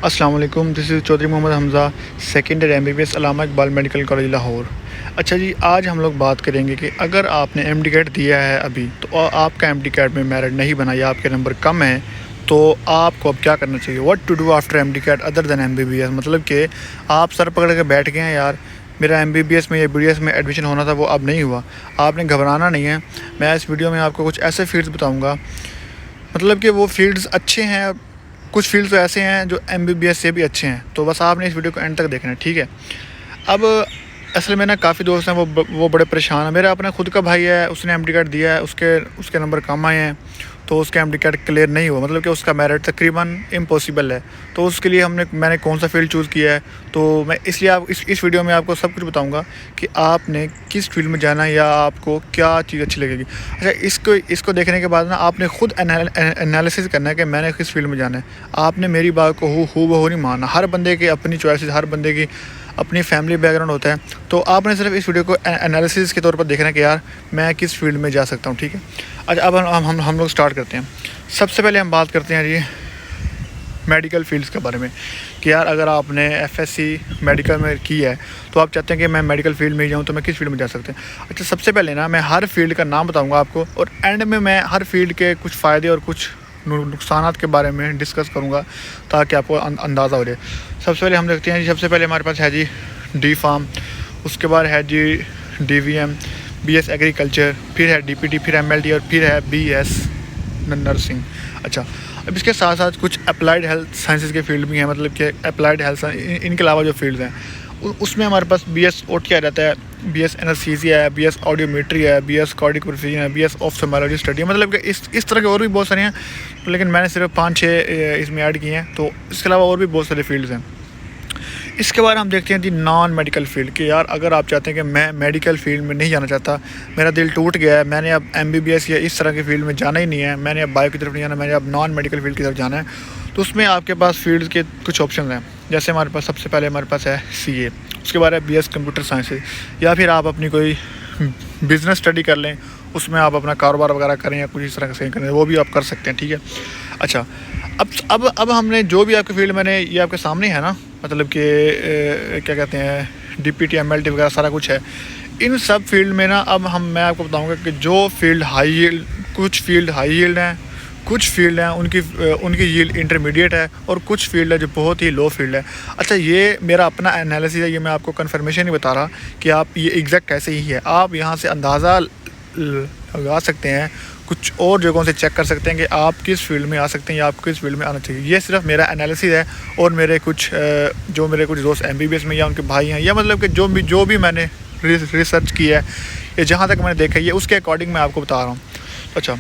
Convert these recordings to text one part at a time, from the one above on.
अस्सलाम वालेकुम, this is Chaudhry Mohammad Hamza, second year MBBS Allama Iqbal medical college Lahore. अच्छा जी, आज हम लोग बात करेंगे कि अगर आपने MD कैट दिया है अभी तो आपका MD कैट में मेरिट नहीं बना या आपके नंबर कम हैं, तो आपको अब क्या करना चाहिए। What to do after MD CAT other than MBBS। मतलब कि आप सर पकड़ के बैठ गए हैं, यार मेरा MBBS में या BDS में एडमिशन होना था, वो अब नहीं हुआ। आपने घबराना नहीं है। मैं इस वीडियो में आपको कुछ ऐसे फील्ड्स बताऊँगा, मतलब कि वो फील्ड्स अच्छे हैं, कुछ फील्ड तो ऐसे हैं जो MBBS से भी अच्छे हैं। तो बस आपने इस वीडियो को एंड तक देखना है, ठीक है। अब असल में ना काफ़ी दोस्त हैं, वो बड़े परेशान हैं। मेरा अपना खुद का भाई है, उसने MD कार्ड दिया है, उसके नंबर कम आए हैं, तो उसका MD कार्ड क्लियर नहीं हुआ। मतलब कि उसका मेरिट तकरीबन इम्पॉसिबल है। तो उसके लिए मैंने कौन सा फील्ड चूज़ किया है, तो मैं इसलिए आप इस वीडियो में आपको सब कुछ बताऊंगा कि आपने किस फील्ड में जाना है या आपको क्या चीज़ अच्छी लगेगी। अच्छा, इसको देखने के बाद ना आपने खुद एनालिसिस करना है कि मैंने किस फील्ड में जाना है। आपने मेरी बात को हू बहू नहीं मानना। हर बंदे की अपनी चॉइसेस, हर बंदे की अपनी फैमिली बैकग्राउंड होता है। तो आपने सिर्फ इस वीडियो को एनालिसिस के तौर पर देखना है कि यार मैं किस फील्ड में जा सकता हूँ, ठीक है। अच्छा, अब हम लोग स्टार्ट करते हैं। सबसे पहले हम बात करते हैं जी मेडिकल फील्ड्स के बारे में कि यार अगर आपने FSC मेडिकल में की है तो आप चाहते हैं कि मैं मेडिकल फील्ड में ही जाऊँ, तो मैं किस फील्ड में जा सकते हैं। अच्छा, सबसे पहले ना मैं हर फील्ड का नाम बताऊँगा आपको, और एंड में मैं हर फील्ड के कुछ फ़ायदे और कुछ नुकसानात के बारे में डिस्कस करूँगा ताकि आपको अंदाज़ा हो जाए। सबसे पहले हम देखते हैं जी, सबसे पहले हमारे पास है जी D Pharm, उसके बाद है जी DVM, BS एग्रीकल्चर, फिर है DPT, फिर MLT और फिर है BS नर्सिंग। अच्छा, अब इसके साथ साथ कुछ अप्लाइड हेल्थ साइंसेज के फील्ड भी हैं। मतलब कि अप्लाइड हेल्थ इनके अलावा जो फील्ड्स हैं उसमें हमारे पास BS OT आ जाता है, BS एनेस्थीसिया है, BS ऑडियोमेट्री है, BS कार्डियक प्रोसीजन है, BS ऑप्थेल्मोलॉजी स्टडी है। मतलब कि इस तरह के और भी बहुत सारे हैं, लेकिन मैंने सिर्फ 5-6 इसमें ऐड किए हैं। तो इसके अलावा और भी बहुत सारे फील्ड्स हैं। इसके बाद हम देखते हैं जी नॉन मेडिकल फील्ड कि यार अगर आप चाहते हैं कि मैं मेडिकल फील्ड में नहीं जाना चाहता, मेरा दिल टूट गया है, मैंने अब MBBS या इस तरह के फील्ड में जाना ही नहीं है, मैंने अब बायो की तरफ नहीं जाना, मैंने अब नॉन मेडिकल फील्ड की तरफ जाना है, तो उसमें आपके पास फील्ड के कुछ ऑप्शन हैं। जैसे हमारे पास सबसे पहले हमारे पास है CA, उसके बाद है BS कंप्यूटर साइंस, या फिर आप अपनी कोई बिज़नेस स्टडी कर लें, उसमें आप अपना कारोबार वगैरह करें या कुछ इस तरह से करें, वो भी आप कर सकते हैं, ठीक है। अच्छा, अब हमने जो भी आपके फील्ड मैंने ये आपके सामने है ना, मतलब कि क्या कहते हैं DPT MLT वगैरह सारा कुछ है। इन सब फील्ड में ना अब मैं आपको बताऊंगा कि जो फील्ड हाई यील्ड, कुछ फील्ड हाई यील्ड हैं, कुछ फील्ड हैं उनकी यील्ड इंटरमीडिएट है, और कुछ फील्ड है जो बहुत ही लो फील्ड है। अच्छा, ये मेरा अपना एनालिसिस है, ये मैं आपको कन्फर्मेशन नहीं बता रहा कि आप ये एग्जैक्ट ऐसे ही है। आप यहाँ से अंदाज़ा लगा सकते हैं, कुछ और जगहों से चेक कर सकते हैं कि आप किस फील्ड में आ सकते हैं या आपको किस फील्ड में आना चाहिए। ये सिर्फ मेरा एनालिसिस है, और मेरे कुछ दोस्त MBBS में या उनके भाई हैं, या मतलब कि जो भी मैंने रिसर्च किया है या जहाँ तक मैंने देखा है, ये उसके अकॉर्डिंग मैं आपको बता रहा हूँ। अच्छा,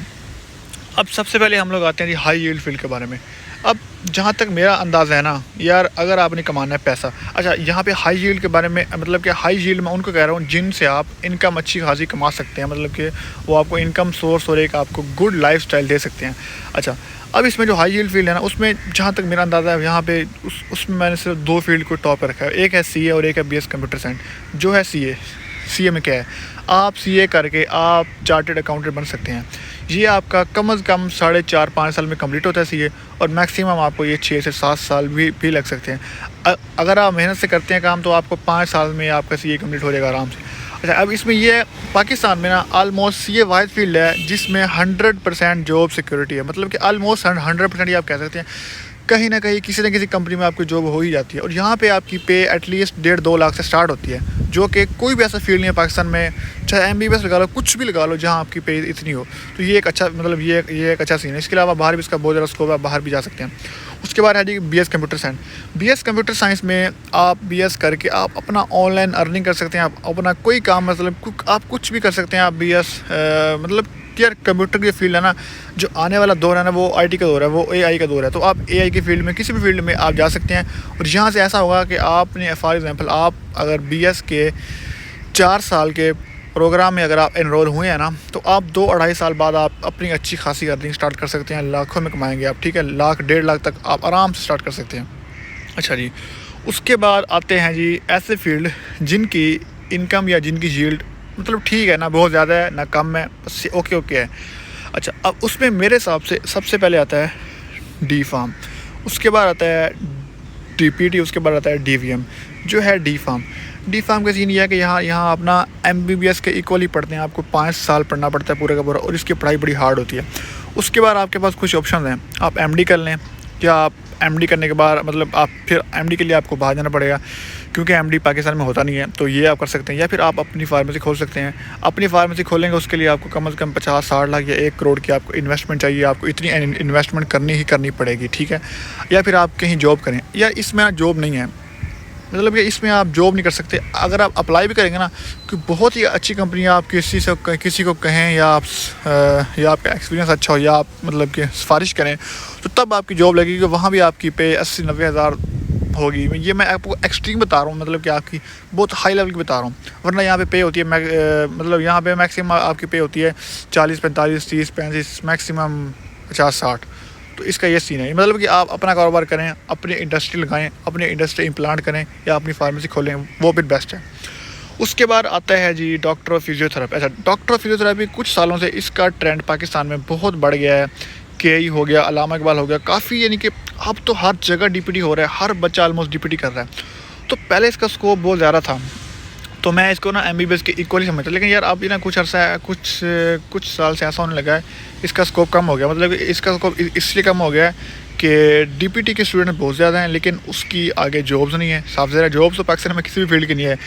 अब सबसे पहले हम लोग आते हैं जी हाई यील्ड फील्ड के बारे में। अब जहाँ तक मेरा अंदाज़ा है ना यार, अगर आपने कमाना है पैसा। अच्छा, यहाँ पे हाई यील्ड के बारे में, मतलब कि हाई यील्ड मैं उनको कह रहा हूँ जिनसे आप इनकम अच्छी खासी कमा सकते हैं, मतलब कि वो आपको इनकम सोर्स और एक आपको गुड लाइफस्टाइल दे सकते हैं। अच्छा, अब इसमें जो हाई यील्ड फील्ड है ना, उसमें जहाँ तक मेरा अंदाज़ा है, यहाँ पे उसमें मैंने सिर्फ 2 फील्ड को टॉप रखा है। एक है CA और एक है BS कंप्यूटर साइंस। जो है CA में क्या है, आप CA करके आप चार्टेड अकाउंटेंट बन सकते हैं। ये आपका कम अज़ कम 4.5-5 साल में कंप्लीट होता है CA, और मैक्सिमम आपको ये 6 से 7 साल भी लग सकते हैं। अगर आप मेहनत से करते हैं काम, तो आपको 5 साल में आपका CA कंप्लीट हो जाएगा आराम से। अच्छा, अब इसमें ये पाकिस्तान में ना ऑलमोस्ट CA वाहिद फील्ड है जिसमें 100% जॉब सिक्योरिटी है। मतलब कि ऑलमोस्ट 100% ही आप कह सकते हैं, कहीं ना कहीं किसी न किसी कंपनी में आपकी जॉब हो ही जाती है। और यहाँ पे आपकी पे एटलीस्ट 1.5-2 लाख से स्टार्ट होती है, जो कि कोई भी ऐसा फील्ड नहीं है पाकिस्तान में, चाहे MBBS लगा लो, कुछ भी लगा लो, जहाँ आपकी पे इतनी हो। तो ये एक अच्छा, मतलब ये एक अच्छा सीन है। इसके अलावा बाहर भी इसका बहुत ज़्यादा स्कोप है, बाहर भी जा सकते हैं। उसके बाद है जी BS computer science. BS computer science में आप BS करके आप अपना ऑनलाइन अर्निंग कर सकते हैं, आप अपना कोई काम, मतलब आप कुछ भी कर सकते हैं। आप BS मतलब यार कंप्यूटर की फील्ड है ना, जो आने वाला दौर है ना, वो IT का दौर है, वो AI का दौर है। तो आप AI की फील्ड में, किसी भी फील्ड में आप जा सकते हैं। और यहाँ से ऐसा होगा कि आपने फॉर एग्जांपल आप अगर BS के 4 साल के प्रोग्राम में अगर आप एनरोल हुए हैं ना, तो आप 2-2.5 साल बाद आप अपनी अच्छी खासी अर्निंग स्टार्ट कर सकते हैं। लाखों में कमाएंगे आप, ठीक है। 1-1.5 लाख तक आप आराम से स्टार्ट कर सकते हैं। अच्छा जी, उसके बाद आते हैं जी ऐसे फील्ड जिनकी इनकम या जिनकी यील्ड मतलब ठीक है ना, बहुत ज़्यादा है ना कम है, बस ओके है। अच्छा, अब उसमें मेरे हिसाब से सबसे पहले आता है D Pharm, उसके बाद आता है DPT, उसके बाद आता है DVM जो है डी फार्म। डी फार्म का सीन ये है कि यहाँ अपना MBBS के इक्वली पढ़ते हैं, आपको 5 साल पढ़ना पड़ता है पूरा का पूरा, और इसकी पढ़ाई बड़ी हार्ड होती है। उसके बाद आपके पास कुछ ऑप्शन हैं, आप MD कर लें, या आप MD करने के बाद मतलब आप फिर MD के लिए आपको बाहर जाना पड़ेगा क्योंकि MD पाकिस्तान में होता नहीं है, तो ये आप कर सकते हैं। या फिर आप अपनी फार्मेसी खोल सकते हैं। अपनी फार्मेसी खोलेंगे उसके लिए आपको कम से कम 50-60 लाख या 1 करोड़ की आपको इन्वेस्टमेंट चाहिए, आपको इतनी इन्वेस्टमेंट करनी पड़ेगी, ठीक है। या फिर आप कहीं जॉब करें, या इसमें जॉब नहीं है, मतलब कि इसमें आप जॉब नहीं कर सकते। अगर आप अप्लाई भी करेंगे ना, कि बहुत ही अच्छी कंपनी, आप किसी को कहें, या आपका एक्सपीरियंस अच्छा हो, या आप मतलब कि सिफारिश करें, तो तब आपकी जॉब लगेगी। वहाँ भी आपकी पे 80-90 हज़ार होगी। ये मैं आपको एक्सट्रीम बता रहा हूँ, मतलब कि आपकी बहुत हाई लेवल की बता रहा हूँ। वरना यहाँ पे होती है मतलब यहाँ पे मैक्सिमम आपकी पे होती है 40-45, 30-35, मैक्सिमम 50-60। तो इसका ये सीन है, मतलब कि आप अपना कारोबार करें, अपनी इंडस्ट्री लगाएं, अपनी इंडस्ट्री इम्प्लांट करें, या अपनी फार्मेसी खोलें, वो भी बेस्ट है। उसके बाद आता है जी डॉक्टर ऑफ फिजियोथेरेपी। अच्छा, डॉक्टर ऑफ फिजियोथेरेपी कुछ सालों से इसका ट्रेंड पाकिस्तान में बहुत बढ़ गया है। KI हो गया, अल्लामा इकबाल हो गया, काफ़ी, यानी कि अब तो हर जगह DPT हो रहा है, हर बच्चा ऑलमोस्ट DPT कर रहा है। तो पहले इसका स्कोप बहुत ज़्यादा था, तो मैं इसको ना MBBS के इक्वली समझता, लेकिन यार अब ना कुछ साल से ऐसा होने लगा है, इसका स्कोप कम हो गया। मतलब इसका स्कोप इसलिए कम हो गया है कि DPT के स्टूडेंट बहुत ज़्यादा हैं, लेकिन उसकी आगे जॉब्स नहीं है। साफ ज़रा जॉब्स तो पाकिस्तान में किसी भी फील्ड की नहीं है,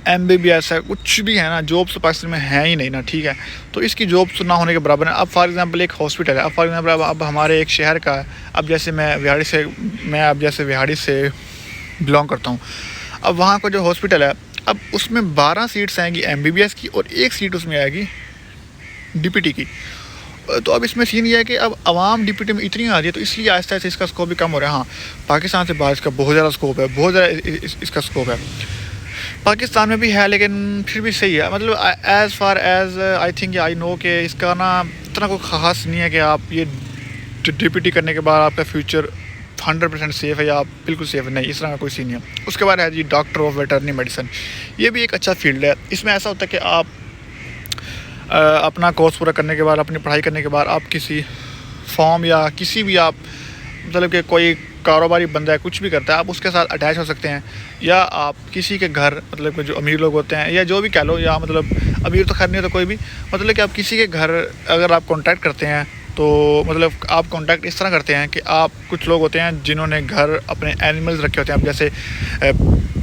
MBBS है, कुछ भी है ना, जॉब्स तो पाकिस्तान में है ही नहीं ना, ठीक है। तो इसकी जॉब्स तो ना होने के बराबर है। अब फॉर एग्ज़ाम्पल एक हॉस्पिटल है, अब फॉर एग्ज़ाम्पल अब हमारे एक शहर का है, अब जैसे मैं विहाड़ी से बिलोंग करता हूँ। अब वहाँ का जो हॉस्पिटल है, अब उसमें 12 सीट्स आएंगी MBBS की, और 1 सीट उसमें आएगी DPT की। तो अब इसमें सीन ये है कि अब आवाम DPT में इतनी आ रही है, तो इसलिए आहिस्ता आहिस्ता इसका स्कोप भी कम हो रहा है। हाँ, पाकिस्तान से बाहर इसका बहुत ज़्यादा स्कोप है, बहुत ज़्यादा इसका स्कोप है। पाकिस्तान में भी है, लेकिन फिर भी सही है। मतलब as far as I think I know कि इसका ना इतना कोई ख़ास नहीं है कि आप ये DPT करने के बाद आपका फ्यूचर 100% सेफ़ है, या आप बिल्कुल सेफ़ है, नहीं, इस तरह का कोई सीन नहीं है। उसके बाद है जी डॉक्टर ऑफ वेटरनरी मेडिसिन। ये भी एक अच्छा फील्ड है। इसमें ऐसा होता है कि आप अपना कोर्स पूरा करने के बाद, अपनी पढ़ाई करने के बाद, आप किसी फॉर्म या किसी भी आप मतलब कि कोई कारोबारी बंदा है, कुछ भी करता है, आप उसके साथ अटैच हो सकते हैं। या आप किसी के घर, मतलब कि जो अमीर लोग होते हैं, या जो भी कह लो, या मतलब अमीर तो खैर नहीं होता कोई भी, मतलब कि आप किसी के घर अगर आप कॉन्टैक्ट करते हैं, तो मतलब आप कॉन्टैक्ट इस तरह करते हैं कि आप, कुछ लोग होते हैं जिन्होंने घर अपने एनिमल्स रखे होते हैं, अब जैसे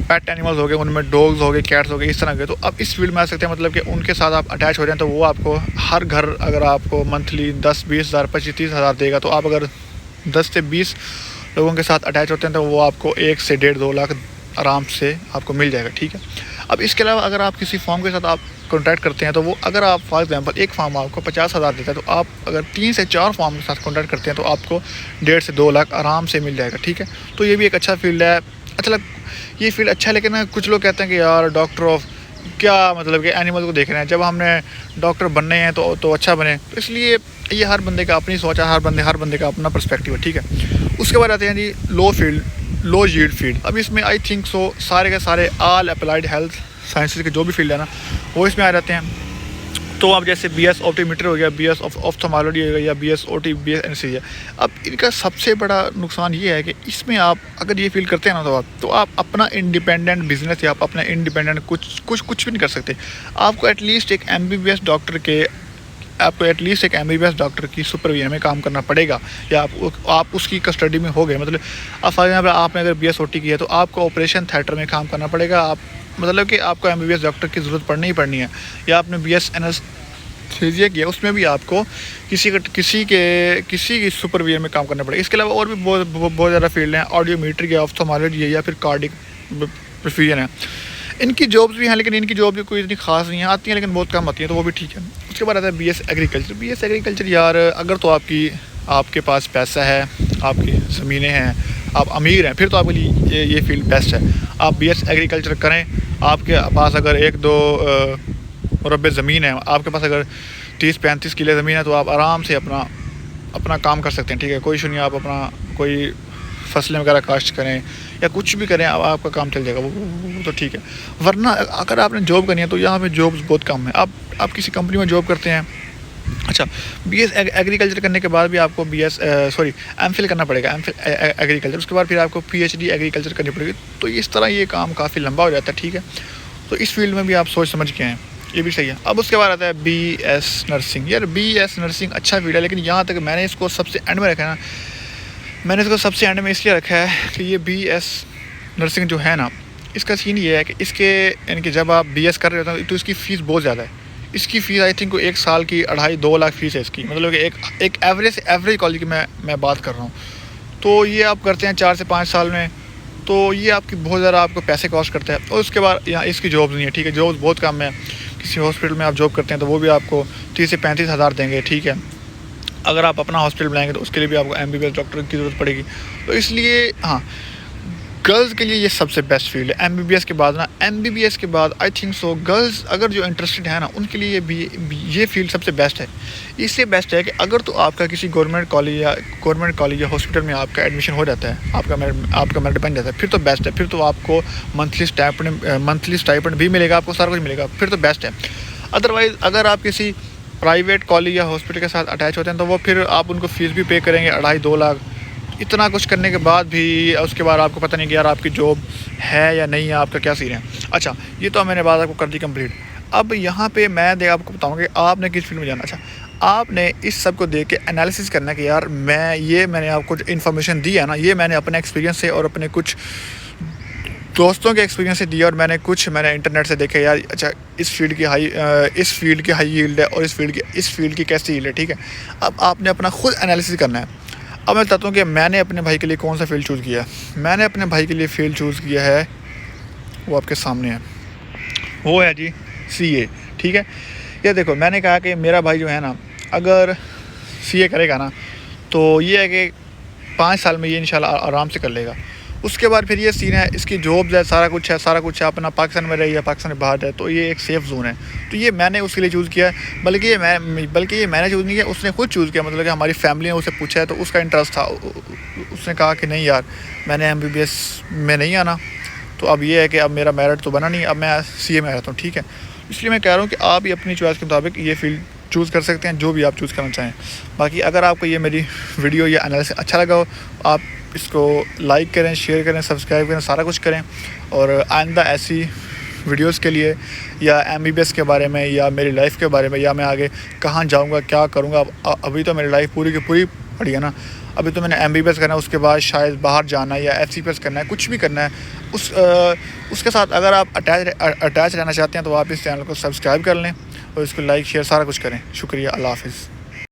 पेट एनिमल्स हो गए, उनमें डॉग्स हो गए, कैट्स हो गए, इस तरह के, तो अब इस फील्ड में आ सकते हैं। मतलब कि उनके साथ आप अटैच हो जाएं, तो वो आपको हर घर, अगर आपको मंथली 10-20 हज़ार, 25-30 हज़ार देगा, तो आप अगर 10 से 20 लोगों के साथ अटैच होते हैं, तो वो आपको 1 से 1.5-2 लाख आराम से आपको मिल जाएगा, ठीक है। अब इसके अलावा अगर आप किसी फॉर्म के साथ आप कॉन्टैक्ट करते हैं, तो वो, अगर आप फॉर एग्जांपल एक फॉर्म आपको 50 हज़ार देता है, तो आप अगर 3 से 4 फॉर्म के साथ कॉन्टैक्ट करते हैं, तो आपको 1.5 से 2 लाख आराम से मिल जाएगा, ठीक है। तो ये भी एक अच्छा फील्ड है। अच्छा ये फील्ड अच्छा है, लेकिन ना कुछ लोग कहते हैं कि यार डॉक्टर ऑफ क्या, मतलब कि एनिमल को देख रहे हैं, जब हमने डॉक्टर बनने हैं तो अच्छा बने। तो इसलिए ये हर बंदे का अपनी सोच है, हर बंदे का अपना पर्सपेक्टिव है, ठीक है। उसके बाद आते हैं जी लो यील्ड फील्ड। अब इसमें आई थिंक सो सारे के सारे ऑल अप्लाइड हेल्थ साइंसेज के जो भी फील्ड है ना, वो इसमें आ जाते हैं। तो अब जैसे BS ऑप्टोमेट्री हो गया, BS ऑफ्थल्मोलॉजी हो गया, या BS OT, BS एनेस्थीसिया। अब इनका सबसे बड़ा नुकसान ये है कि इसमें आप अगर ये फील करते हैं ना, तो आप अपना इंडिपेंडेंट बिजनेस, या आप अपना इंडिपेंडेंट कुछ भी नहीं कर सकते। आपको एटलीस्ट एक MBBS डॉक्टर की सुपरविजन में काम करना पड़ेगा, या आप उसकी कस्टडी में हो गए। मतलब अब फॉर एग्जाम्पल आपने अगर BS OT की है, तो आपको ऑपरेशन थिएटर में काम करना पड़ेगा। आप मतलब कि आपको MBBS डॉक्टर की ज़रूरत पड़नी ही पड़नी है। या आपने BS एनेस्थीसिया किया, उसमें भी आपको किसी की सुपरविजन में काम करना पड़ेगा। इसके अलावा और भी बहुत ज़्यादा फील्ड हैं, ऑडियोमेट्री है, ऑफ्थल्मोलॉजी है, या फिर कार्डिक परफ्यूजन है। इनकी जॉब्स भी हैं, लेकिन इनकी जॉब भी कोई इतनी खास नहीं है, आती हैं लेकिन बहुत कम आती हैं, तो वो भी ठीक है। उसके बाद आता है BS एग्रीकल्चर। यार अगर तो आपके पास पैसा है, आपकी ज़मीनें हैं, आप अमीर हैं, फिर तो आपके लिए ये फील्ड बेस्ट है। आप BS एग्रीकल्चर करें। आपके पास अगर 1-2 मुरब्बे ज़मीन है, आपके पास अगर 30-35 किले ज़मीन है, तो आप आराम से अपना काम कर सकते हैं, ठीक है। कोई इशू नहीं, आप अपना कोई फसलें वगैरह काश्त करें या कुछ भी करें, अब आपका काम चल जाएगा, वो तो ठीक है। वरना अगर आपने जॉब करनी है, तो यहाँ पे जॉब्स बहुत कम है। आप किसी कंपनी में जॉब करते हैं, अच्छा, बीएस एग्रीकल्चर करने के बाद भी आपको एमफिल करना पड़ेगा, एमफिल एग्रीकल्चर। उसके बाद फिर आपको पीएचडी एग्रीकल्चर करनी पड़ेगी। तो इस तरह ये काम काफ़ी लंबा हो जाता है, ठीक है। तो इस फील्ड में भी आप सोच समझ के हैं, ये भी सही है। अब उसके बाद आता है बीएस नर्सिंग। यार बीएस नर्सिंग अच्छा फील्ड है, लेकिन यहाँ तक मैंने इसको सबसे एंड में रखा है ना, मैंने इसको सबसे एंड में इसलिए रखा है कि ये बीएस नर्सिंग जो है ना, इसका सीन ये है कि इसके यानी कि जब आप बीएस कर रहे होते हो तो इसकी फ़ीस बहुत ज़्यादा है। इसकी फ़ीस आई थिंक 1 साल की 2.5-2 लाख फ़ीस है इसकी, मतलब कि एक एवरेज कॉलेज की मैं बात कर रहा हूँ। तो ये आप करते हैं 4 से 5 साल में, तो ये आपकी बहुत ज़्यादा आपको पैसे कॉस्ट करता है। और उसके बाद यहाँ इसकी जॉब्स नहीं है, ठीक है। जॉब्स बहुत कम है। किसी हॉस्पिटल में आप जॉब करते हैं तो वो भी आपको 30 से 35 हज़ार देंगे, ठीक है। अगर आप अपना हॉस्पिटल बनाएंगे तो उसके लिए भी आपको एमबीबीएस डॉक्टर की ज़रूरत पड़ेगी। तो इसलिए हाँ, गर्ल्स के लिए ये सबसे बेस्ट फील्ड है। एमबीबीएस के बाद ना, एमबीबीएस के बाद आई थिंक सो गर्ल्स अगर जो इंटरेस्टेड है ना, उनके लिए ये फील्ड सबसे बेस्ट है। इसलिए बेस्ट है कि अगर तो आपका किसी गवर्नमेंट कॉलेज या हॉस्पिटल में आपका एडमिशन हो जाता है, आपका मेरिट बन जाता है, फिर तो बेस्ट है। फिर तो आपको मंथली स्टाइपेंड भी मिलेगा, आपको सारा कुछ मिलेगा, फिर तो बेस्ट है। अदरवाइज़ अगर आप किसी प्राइवेट कॉलेज या हॉस्पिटल के साथ अटैच होते हैं तो वो फिर आप उनको फ़ीस भी पे करेंगे 2.5-2 लाख। इतना कुछ करने के बाद भी उसके बाद आपको पता नहीं कि यार आपकी जॉब है या नहीं है, आपका क्या सीन है। अच्छा, ये तो मैंने बात आपको कर दी कंप्लीट। अब यहाँ पे मैं आपको बताऊँगा कि आपने किस फील्ड में जाना। अच्छा, आपने इस सब को देख के एनालिसिस करना कि यार मैंने आपको जो इन्फॉर्मेशन दी है ना, ये मैंने अपने एक्सपीरियंस से और अपने कुछ दोस्तों के एक्सपीरियंस से दिया, और मैंने इंटरनेट से देखा यार। अच्छा, इस फील्ड की हाई यील्ड है और इस फील्ड की कैसी यील्ड है, ठीक है। अब आपने अपना खुद एनालिसिस करना है। अब मैं बताता हूँ कि मैंने अपने भाई के लिए कौन सा फील्ड चूज़ किया है। मैंने अपने भाई के लिए फील्ड चूज़ किया है, वो आपके सामने है, वो है जी सीए, ठीक है। ये देखो, मैंने कहा कि मेरा भाई जो है ना, अगर सीए करेगा ना तो ये है कि 5 साल में ये इंशाल्लाह आराम से कर लेगा। उसके बाद फिर ये सीन है, इसकी जॉब्स है, सारा कुछ है, अपना पाकिस्तान में रही है, पाकिस्तान में बाहर है, तो ये एक सेफ़ जोन है। तो ये मैंने उसके लिए चूज़ किया है। बल्कि ये मैंने चूज़ नहीं किया, उसने खुद चूज़ किया। मतलब कि हमारी फैमिली ने उसे पूछा है तो उसका इंटरेस्ट था। उसने कहा कि नहीं यार, मैंने एमबीबीएस में नहीं आना। तो अब ये है कि अब मेरा मेरिट तो बना नहीं, अब मैं सीए में रहता हूँ, ठीक है। इसलिए मैं कह रहा हूँ कि आप ही अपनी चॉइस के मुताबिक ये फील्ड चूज़ कर सकते हैं, जो भी आप चूज़ करना चाहें। बाकी अगर आपको ये मेरी वीडियो या एनालिसिस अच्छा लगा हो, आप इसको लाइक करें, शेयर करें, सब्सक्राइब करें, सारा कुछ करें। और आइंदा ऐसी वीडियोस के लिए या एमबीबीएस के बारे में या मेरी लाइफ के बारे में या मैं आगे कहाँ जाऊँगा, क्या करूँगा, अभी तो मेरी लाइफ पूरी की पूरी पड़ी है ना। अभी तो मैंने एमबीबीएस करना है, उसके बाद शायद बाहर जाना है या एफसीपीएस करना है, कुछ भी करना है। उसके साथ अगर आप अटैच रहना चाहते हैं तो आप इस चैनल को सब्सक्राइब कर लें और इसको लाइक शेयर सारा कुछ करें। शुक्रिया, अल्लाह हाफ़िज़।